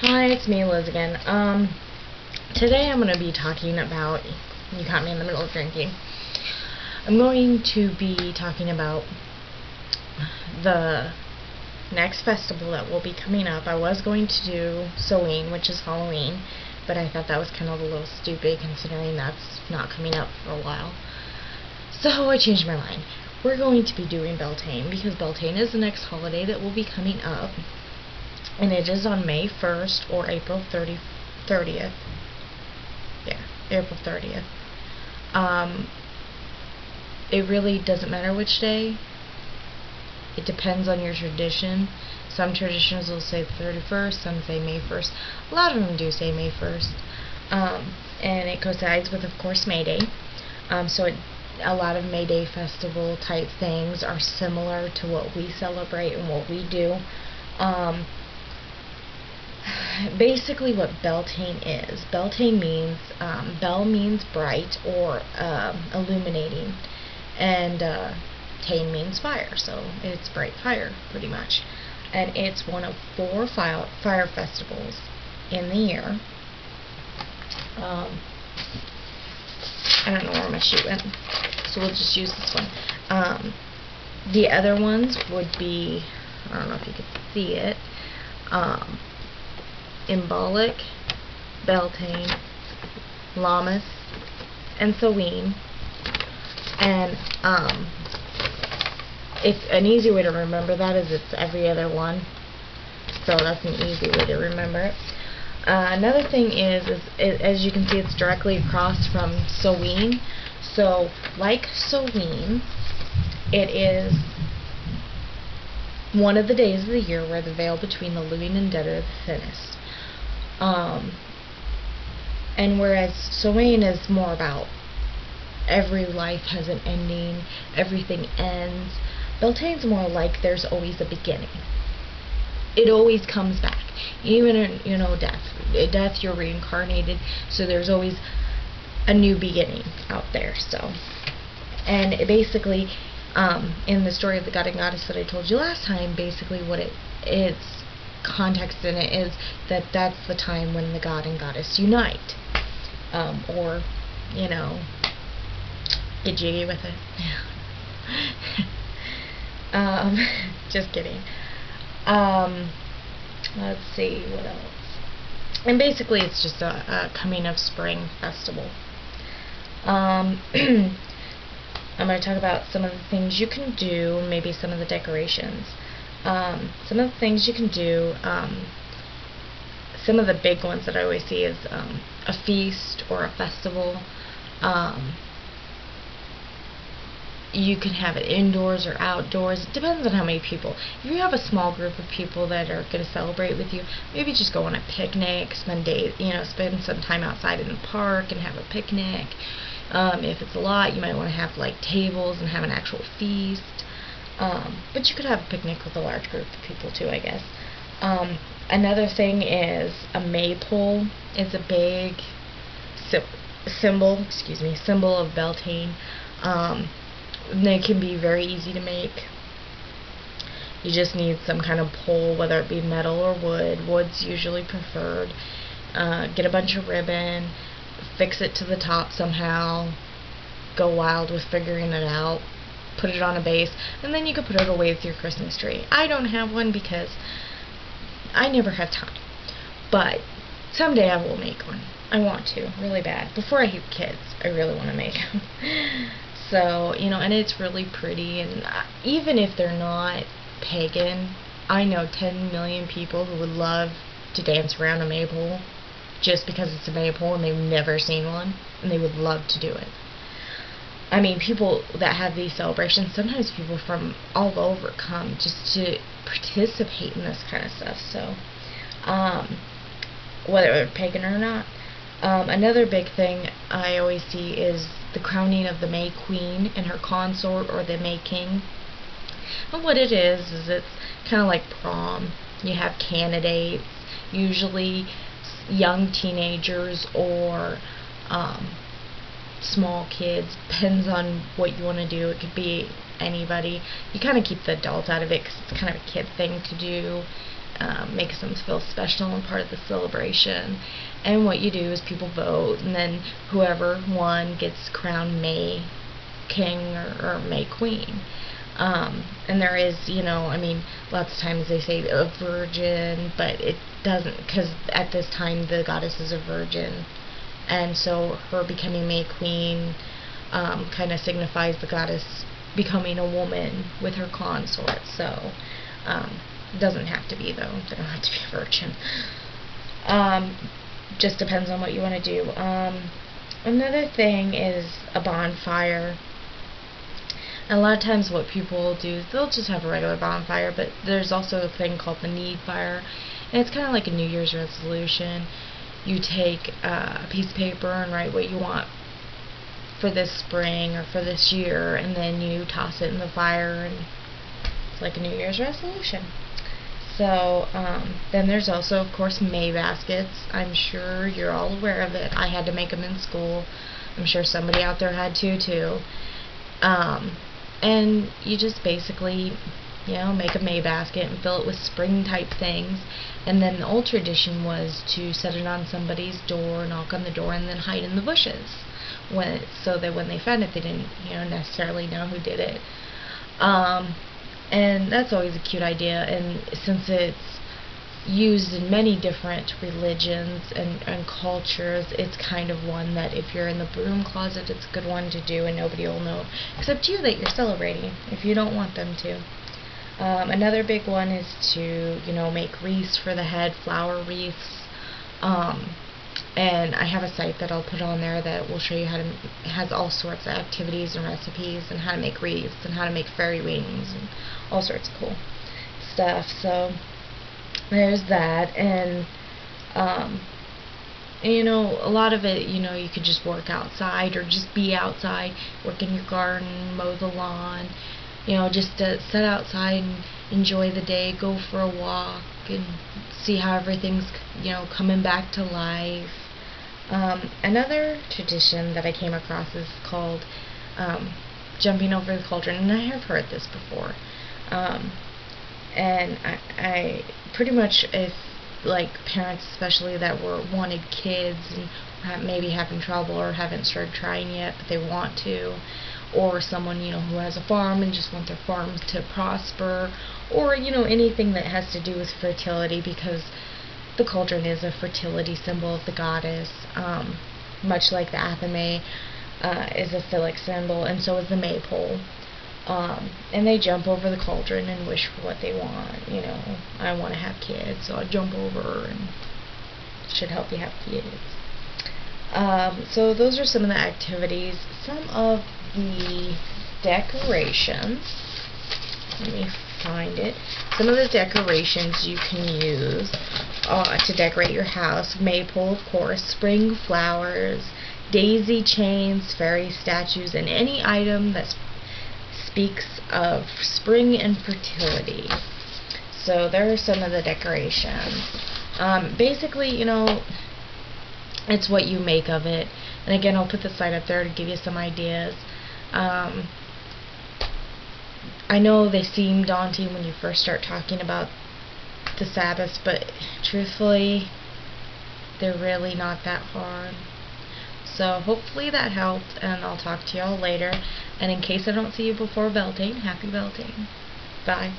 Hi, it's me, Liz again. Today I'm going to be talking about, you caught me in the middle of drinking, I'm going to be talking about the next festival that will be coming up. I was going to do Samhain, which is Halloween, but I thought that was kind of a little stupid considering that's not coming up for a while. So I changed my mind. We're going to be doing Beltane, because Beltane is the next holiday that will be coming up. And it is on May 1st or April 30th. Yeah, April 30th. It really doesn't matter which day. It depends on your tradition. Some traditions will say the 31st, some say May 1st. A lot of them do say May 1st. And it coincides with, of course, May Day. A lot of May Day festival type things are similar to what we celebrate and what we do. Basically what Beltane is. Beltane means, bel means bright or illuminating, and tane means fire, so it's bright fire, pretty much. And it's one of 4 fire festivals in the year. I don't know where my sheet went, so we'll just use this one. The other ones would be, I don't know if you can see it, Imbolc, Beltane, Lammas, and Samhain. And it's an easy way to remember that is it's every other one. So that's an easy way to remember it. Another thing is as you can see, it's directly across from Samhain. So like Samhain, it is one of the days of the year where the veil between the living and dead are the thinnest. And whereas Samhain is more about every life has an ending, everything ends, Beltane's more like there's always a beginning. It always comes back. Even in, death. Death, you're reincarnated, so there's always a new beginning out there. So, and it basically, in the story of the god and goddess that I told you last time, basically what it's context in it is that that's the time when the god and goddess unite, or get jiggy with it. Just kidding. Let's see what else. And basically it's just a coming of spring festival. I'm going to talk about some of the things you can do, maybe some of the decorations. Some of the things you can do, some of the big ones that I always see is a feast or a festival. You can have it indoors or outdoors. It depends on how many people. If you have a small group of people that are going to celebrate with you, maybe just go on a picnic, spend some time outside in the park and have a picnic. If it's a lot, you might want to have like tables and have an actual feast. But you could have a picnic with a large group of people too, I guess. Another thing is a maypole. It's a big symbol of Beltane. They can be very easy to make. You just need some kind of pole, whether it be metal or wood. Wood's usually preferred. Get a bunch of ribbon, fix it to the top somehow, go wild with figuring it out, put it on a base, and then you can put it away with your Christmas tree. I don't have one because I never have time, but someday I will make one. I want to, really bad. Before I have kids, I really want to make them. So, and it's really pretty, and even if they're not pagan, I know 10 million people who would love to dance around a maypole just because it's a maypole and they've never seen one, and they would love to do it. I mean, people that have these celebrations, sometimes people from all over come just to participate in this kind of stuff, so, whether they're pagan or not. Another big thing I always see is the crowning of the May Queen and her consort, or the May King. And what it is it's kind of like prom. You have candidates, usually young teenagers or small kids. Depends on what you want to do. It could be anybody. You kind of keep the adult out of it because it's kind of a kid thing to do. makes them feel special and part of the celebration. And what you do is people vote, and then whoever won gets crowned May King or May Queen. And there is, I mean, lots of times they say a virgin, but it doesn't, because at this time the goddess is a virgin, and so her becoming May Queen kind of signifies the goddess becoming a woman with her consort. So it doesn't have to be, though. They don't have to be a virgin. Just depends on what you want to do. Another thing is a bonfire. And a lot of times what people will do is they'll just have a regular bonfire, but there's also a thing called the need fire, and it's kind of like a New Year's resolution. You take a piece of paper and write what you want for this spring or for this year, and then you toss it in the fire, and it's like a New Year's resolution. So then there's also, of course, May baskets. I'm sure you're all aware of it. I had to make them in school. I'm sure somebody out there had to too. And you just basically, make a May basket and fill it with spring type things. And then the old tradition was to set it on somebody's door, knock on the door, and then hide in the bushes, so that when they found it, they didn't, necessarily know who did it. And that's always a cute idea. And since it's used in many different religions and cultures, it's kind of one that if you're in the broom closet, it's a good one to do, and nobody will know except you that you're celebrating if you don't want them to. Another big one is to make wreaths for the head, flower wreaths, and I have a site that I'll put on there that will show you how to, it has all sorts of activities and recipes and how to make wreaths and how to make fairy wings and all sorts of cool stuff. So there's that. And a lot of it, you could just work outside or just be outside, work in your garden, mow the lawn, just to sit outside and enjoy the day, go for a walk and see how everything's, coming back to life. Another tradition that I came across is called jumping over the cauldron, and I have heard this before. And I pretty much, if like parents especially that wanted kids and maybe having trouble or haven't started trying yet but they want to, or someone who has a farm and just want their farm to prosper, or anything that has to do with fertility, because the cauldron is a fertility symbol of the goddess, much like the athame is a philic symbol, and so is the maypole. And they jump over the cauldron and wish for what they want. I want to have kids, so I jump over, and it should help you have kids. So those are some of the activities. Some of the decorations, let me find it. Some of the decorations you can use to decorate your house: maypole, of course, spring flowers, daisy chains, fairy statues, and any item that speaks of spring and fertility. So there are some of the decorations. Basically, it's what you make of it. And again, I'll put the site up there to give you some ideas. I know they seem daunting when you first start talking about the Sabbaths, but truthfully, they're really not that hard. So hopefully that helped, and I'll talk to y'all later. And in case I don't see you before Beltane, happy Beltane. Bye.